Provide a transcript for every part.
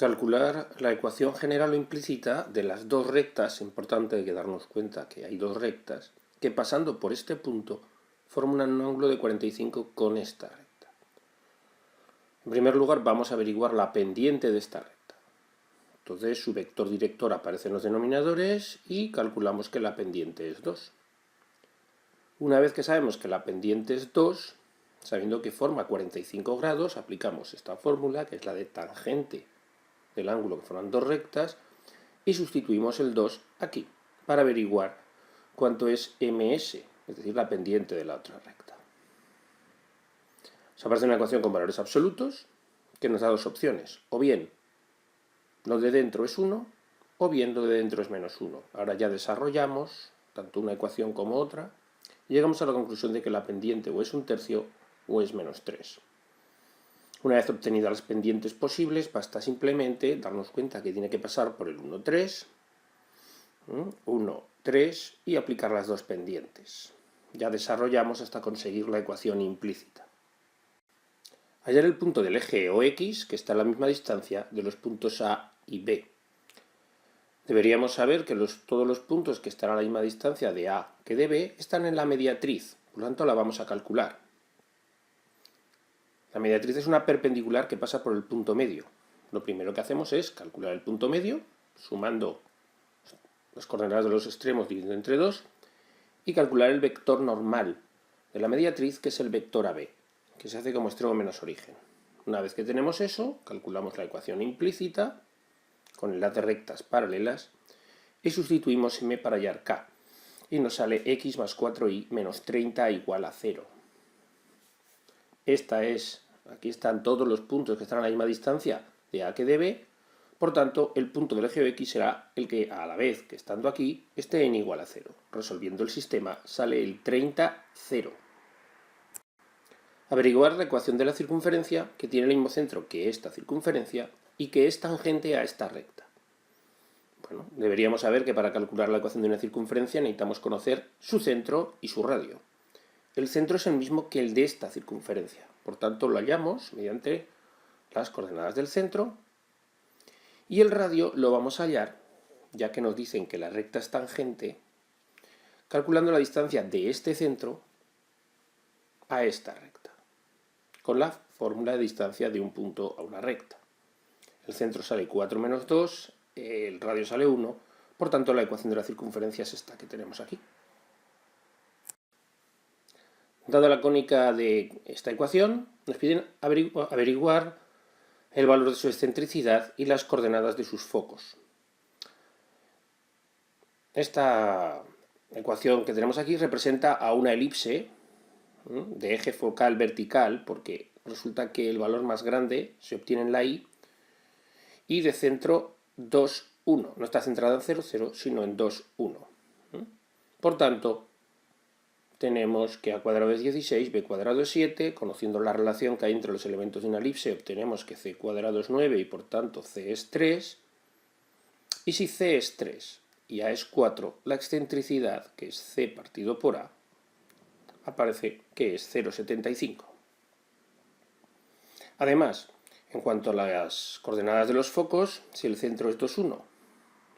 Calcular la ecuación general o implícita de las dos rectas. Es importante que darnos cuenta que hay dos rectas que pasando por este punto forman un ángulo de 45 con esta recta. En primer lugar vamos a averiguar la pendiente de esta recta. Entonces su vector director aparece en los denominadores y calculamos que la pendiente es 2. Una vez que sabemos que la pendiente es 2, sabiendo que forma 45 grados, aplicamos esta fórmula, que es la de tangente del ángulo que forman dos rectas, y sustituimos el 2 aquí, para averiguar cuánto es ms, es decir, la pendiente de la otra recta. Nos aparece una ecuación con valores absolutos, que nos da dos opciones, o bien lo de dentro es 1, o bien lo de dentro es menos 1. Ahora ya desarrollamos tanto una ecuación como otra, y llegamos a la conclusión de que la pendiente o es 1/3 o es menos 3. Una vez obtenidas las pendientes posibles, basta simplemente darnos cuenta que tiene que pasar por el 1, 3, 1, 3 y aplicar las dos pendientes. Ya desarrollamos hasta conseguir la ecuación implícita. Hallar el punto del eje o X, que está a la misma distancia de los puntos A y B. Deberíamos saber que todos los puntos que están a la misma distancia de A que de B están en la mediatriz, por lo tanto la vamos a calcular. La mediatriz es una perpendicular que pasa por el punto medio. Lo primero que hacemos es calcular el punto medio, sumando las coordenadas de los extremos dividido entre 2, y calcular el vector normal de la mediatriz, que es el vector AB, que se hace como extremo menos origen. Una vez que tenemos eso, calculamos la ecuación implícita, con enlace de rectas paralelas, y sustituimos m para hallar k, y nos sale x más 4y menos 30 igual a 0. Aquí están todos los puntos que están a la misma distancia de A que de B, por tanto el punto del eje X será el que a la vez que estando aquí esté en igual a 0. Resolviendo el sistema sale el 30, 0. Averiguar la ecuación de la circunferencia, que tiene el mismo centro que esta circunferencia y que es tangente a esta recta. Bueno, deberíamos saber que para calcular la ecuación de una circunferencia necesitamos conocer su centro y su radio. El centro es el mismo que el de esta circunferencia, por tanto lo hallamos mediante las coordenadas del centro, y el radio lo vamos a hallar, ya que nos dicen que la recta es tangente, calculando la distancia de este centro a esta recta, con la fórmula de distancia de un punto a una recta. El centro sale 4 menos 2, el radio sale 1, por tanto la ecuación de la circunferencia es esta que tenemos aquí. Dada la cónica de esta ecuación, nos piden averiguar el valor de su excentricidad y las coordenadas de sus focos. Esta ecuación que tenemos aquí representa a una elipse de eje focal vertical, porque resulta que el valor más grande se obtiene en la Y, y de centro 2, 1. No está centrada en 0, 0, sino en 2, 1. Por tanto, tenemos que a cuadrado es 16, b cuadrado es 7, conociendo la relación que hay entre los elementos de una elipse, obtenemos que c cuadrado es 9 y por tanto c es 3. Y si c es 3 y a es 4, la excentricidad, que es c partido por a, aparece que es 0,75. Además, en cuanto a las coordenadas de los focos, si el centro es 2, 1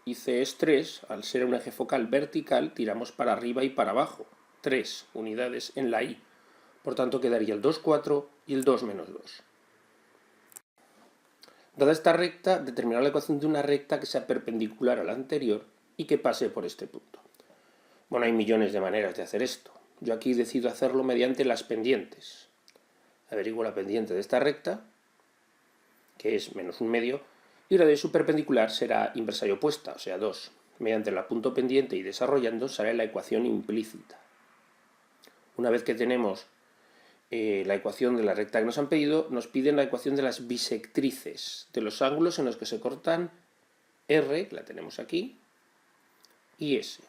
y c es 3, al ser un eje focal vertical, tiramos para arriba y para abajo. 3 unidades en la Y. Por tanto, quedaría el 2, 4 y el 2 menos 2. Dada esta recta, determinar la ecuación de una recta que sea perpendicular a la anterior y que pase por este punto. Bueno, hay millones de maneras de hacer esto. Yo aquí decido hacerlo mediante las pendientes. Averiguo la pendiente de esta recta, que es menos 1/2, y la de su perpendicular será inversa y opuesta, o sea 2. Mediante el punto pendiente y desarrollando sale la ecuación implícita. Una vez que tenemos la ecuación de la recta que nos han pedido, nos piden la ecuación de las bisectrices, de los ángulos en los que se cortan R, que la tenemos aquí, y S.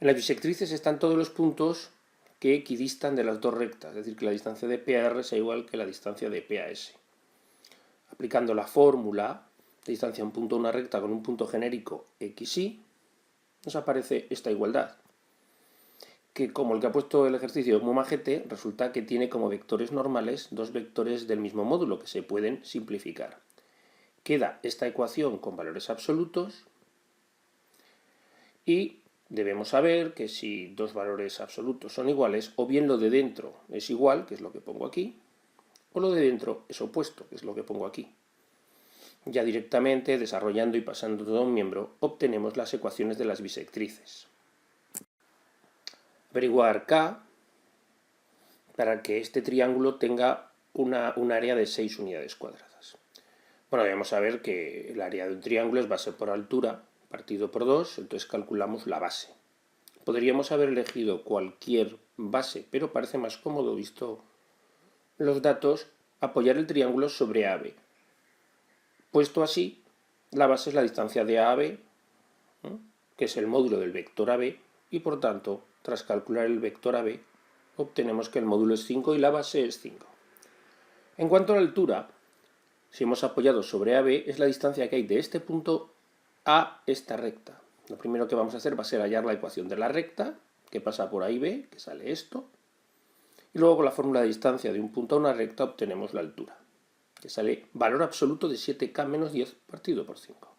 En las bisectrices están todos los puntos que equidistan de las dos rectas, es decir, que la distancia de P a R sea igual que la distancia de P a S. Aplicando la fórmula de distancia a un punto a una recta con un punto genérico XY, nos aparece esta igualdad, que como el que ha puesto el ejercicio es muy majete, resulta que tiene como vectores normales dos vectores del mismo módulo que se pueden simplificar. queda esta ecuación con valores absolutos y debemos saber que si dos valores absolutos son iguales, o bien lo de dentro es igual, que es lo que pongo aquí, o lo de dentro es opuesto, que es lo que pongo aquí. Ya directamente, desarrollando y pasando todo un miembro, obtenemos las ecuaciones de las bisectrices. Averiguar K para que este triángulo tenga un área de 6 unidades cuadradas. Bueno, debemos saber que el área de un triángulo es base por altura partido por 2, entonces calculamos la base. Podríamos haber elegido cualquier base, pero parece más cómodo, visto los datos, apoyar el triángulo sobre AB. Puesto así, la base es la distancia de A a B, que es el módulo del vector AB, y por tanto, tras calcular el vector AB, obtenemos que el módulo es 5 y la base es 5. En cuanto a la altura, si hemos apoyado sobre AB, es la distancia que hay de este punto a esta recta. Lo primero que vamos a hacer va a ser hallar la ecuación de la recta, que pasa por A y B, que sale esto, y luego con la fórmula de distancia de un punto a una recta obtenemos la altura, que sale valor absoluto de 7K menos 10 partido por 5.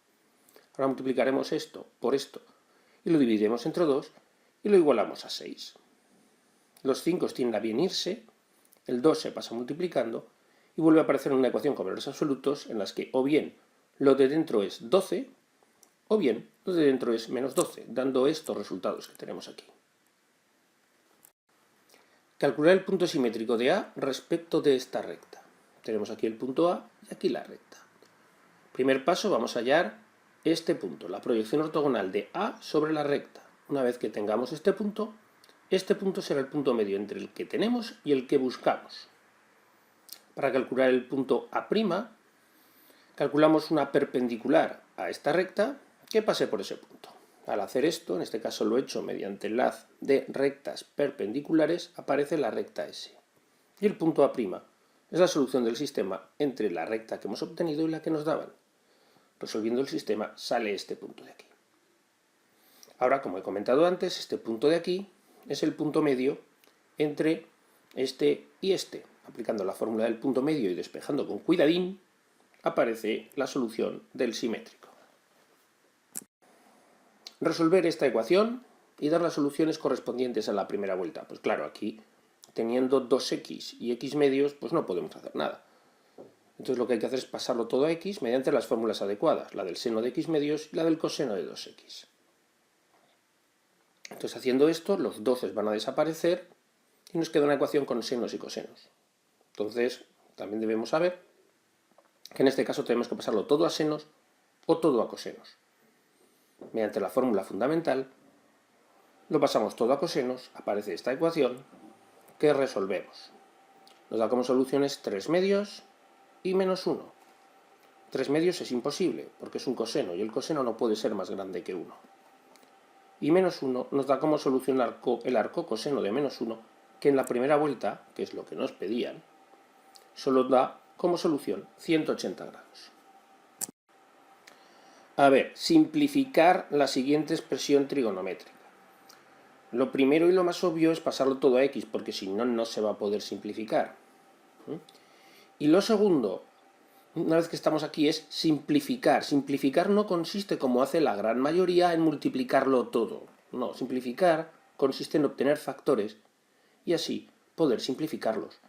Ahora multiplicaremos esto por esto y lo dividiremos entre 2 y lo igualamos a 6. Los 5 tienden a bien irse, el 2 se pasa multiplicando y vuelve a aparecer una ecuación con valores absolutos en las que o bien lo de dentro es 12 o bien lo de dentro es menos 12, dando estos resultados que tenemos aquí. Calcular el punto simétrico de A respecto de esta recta. Tenemos aquí el punto A y aquí la recta. Primer paso, vamos a hallar este punto, la proyección ortogonal de A sobre la recta. Una vez que tengamos este punto será el punto medio entre el que tenemos y el que buscamos. Para calcular el punto A', calculamos una perpendicular a esta recta que pase por ese punto. Al hacer esto, en este caso lo he hecho mediante el haz de rectas perpendiculares, aparece la recta S. Y el punto A' es la solución del sistema entre la recta que hemos obtenido y la que nos daban. Resolviendo el sistema sale este punto de aquí. Ahora, como he comentado antes, este punto de aquí es el punto medio entre este y este. Aplicando la fórmula del punto medio y despejando con cuidadín, aparece la solución del simétrico. Resolver esta ecuación y dar las soluciones correspondientes a la primera vuelta. Pues claro, aquí, teniendo 2x y x medios, pues no podemos hacer nada. Entonces lo que hay que hacer es pasarlo todo a x mediante las fórmulas adecuadas, la del seno de x medios y la del coseno de 2x. Entonces haciendo esto, los 12 van a desaparecer y nos queda una ecuación con senos y cosenos. Entonces también debemos saber que en este caso tenemos que pasarlo todo a senos o todo a cosenos. Mediante la fórmula fundamental, lo pasamos todo a cosenos, aparece esta ecuación que resolvemos. Nos da como soluciones 3 medios y menos 1. 3 medios es imposible, porque es un coseno, y el coseno no puede ser más grande que 1. Y menos 1 nos da como solución el arco coseno de menos 1, que en la primera vuelta, que es lo que nos pedían, solo da como solución 180 grados. A ver, simplificar la siguiente expresión trigonométrica. Lo primero y lo más obvio es pasarlo todo a x, porque si no, no se va a poder simplificar. Y lo segundo, una vez que estamos aquí, es simplificar. Simplificar no consiste, como hace la gran mayoría, en multiplicarlo todo. No, simplificar consiste en obtener factores y así poder simplificarlos.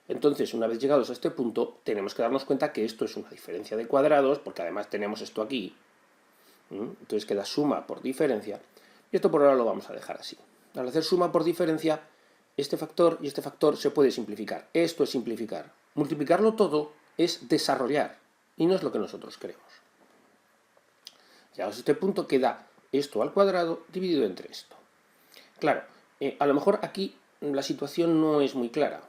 Entonces, una vez llegados a este punto, tenemos que darnos cuenta que esto es una diferencia de cuadrados, porque además tenemos esto aquí. Entonces queda suma por diferencia. Y esto por ahora lo vamos a dejar así. Al hacer suma por diferencia, este factor y este factor se puede simplificar. Esto es simplificar. Multiplicarlo todo es desarrollar, y no es lo que nosotros queremos. Llegados a este punto queda esto al cuadrado dividido entre esto. Claro, a lo mejor aquí la situación no es muy clara,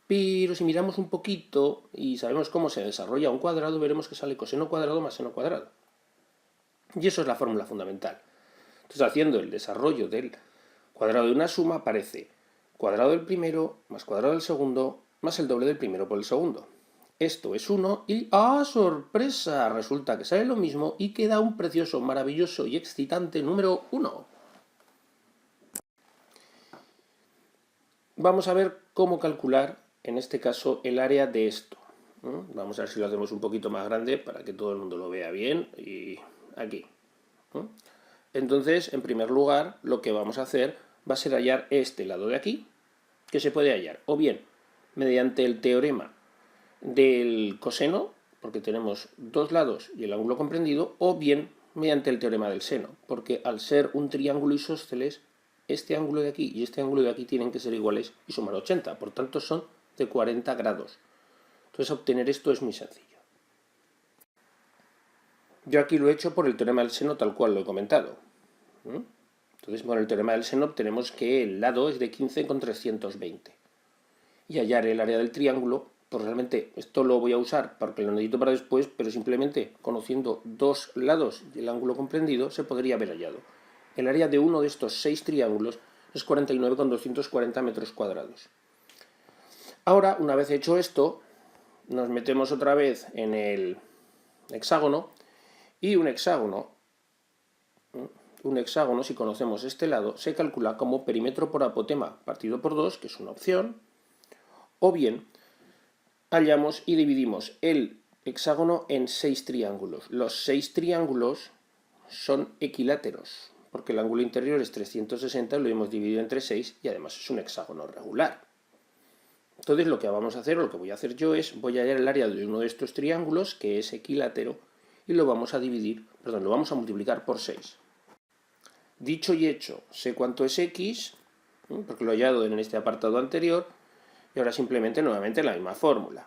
pero si miramos un poquito y sabemos cómo se desarrolla un cuadrado, veremos que sale coseno cuadrado más seno cuadrado. Y eso es la fórmula fundamental. Entonces, haciendo el desarrollo del cuadrado de una suma, aparece cuadrado del primero más cuadrado del segundo más el doble del primero por el segundo. Esto es 1 y ¡ah, sorpresa! Resulta que sale lo mismo y queda un precioso, maravilloso y excitante número 1. Vamos a ver cómo calcular, en este caso, el área de esto. Vamos a ver si lo hacemos un poquito más grande para que todo el mundo lo vea bien. Y aquí. Entonces, en primer lugar, lo que vamos a hacer va a ser hallar este lado de aquí, que se puede hallar o bien mediante el teorema del coseno, porque tenemos dos lados y el ángulo comprendido, o bien mediante el teorema del seno, porque al ser un triángulo isósceles, este ángulo de aquí y este ángulo de aquí tienen que ser iguales y sumar 80, por tanto son de 40 grados. Entonces obtener esto es muy sencillo. Yo aquí lo he hecho por el teorema del seno tal cual lo he comentado. Entonces, por el teorema del seno obtenemos que el lado es de 15 con 320. Y hallar el área del triángulo, pues realmente esto lo voy a usar porque lo necesito para después, pero simplemente conociendo dos lados y el ángulo comprendido se podría haber hallado. El área de uno de estos 6 triángulos es 49,240 metros cuadrados. Ahora, una vez hecho esto, nos metemos otra vez en el hexágono y un hexágono, si conocemos este lado, se calcula como perímetro por apotema partido por 2, que es una opción, o bien hallamos y dividimos el hexágono en 6 triángulos. Los 6 triángulos son equiláteros, porque el ángulo interior es 360, lo hemos dividido entre 6 y además es un hexágono regular. Entonces lo que vamos a hacer, o lo que voy a hacer yo es, voy a hallar el área de uno de estos triángulos, que es equilátero, y lo vamos a multiplicar por 6. Dicho y hecho, sé cuánto es x, porque lo he hallado en este apartado anterior, y ahora simplemente nuevamente la misma fórmula.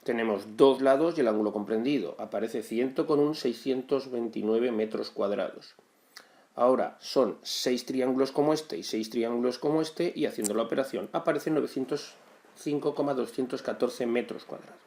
Tenemos dos lados y el ángulo comprendido. Aparece 100 con un 629 metros cuadrados. Ahora son 6 triángulos como este y 6 triángulos como este, y haciendo la operación aparecen 905,214 metros cuadrados.